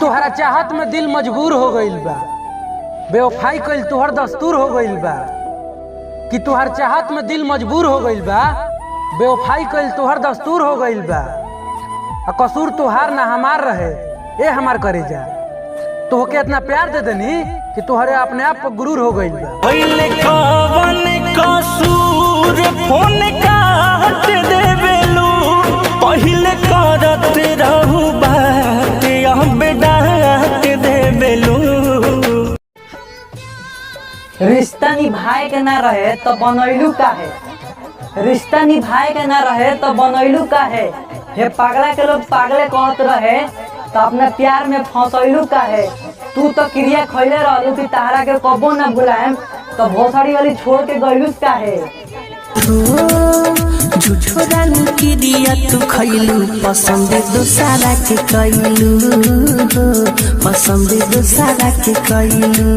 तुहरा चाहत में दिल मजबूर हो गईल बा, बेवफाई कइल तुहर दस्तूर हो गईल बा। कि तुहर चाहत में दिल मजबूर हो गईल बा, बेवफाई कइल तुहर दस्तूर हो गईल बा। कसूर तुहार ना हमार रहे ए हमार करेजा। तोहके इतना प्यार दे देनी कि तुहरे अपने आप पर गुरूर हो गईल बा। पहिले कवन कसूर फोन काट देबेलू, पहिले करत रहू बात अब डांट देबेलू। रिश्ता निभाए के ना रहे तो बनैलू काहे, रिश्ता निभाए के ना रहे तो बनैलू काहे। हे पागला के लोग पागले कहत रहे तो अपना प्यार में फंसैलू काहे। तू तो क्रिया खैले रहलू कि तारा के कबो ना बुलाएम, तो भोसड़ी वाली छोड़ के गइलू काहे। झूठो रानी की दिया तू खैलू, पसंद दूसरा के कैलू, पसंद दूसरा के कैलू।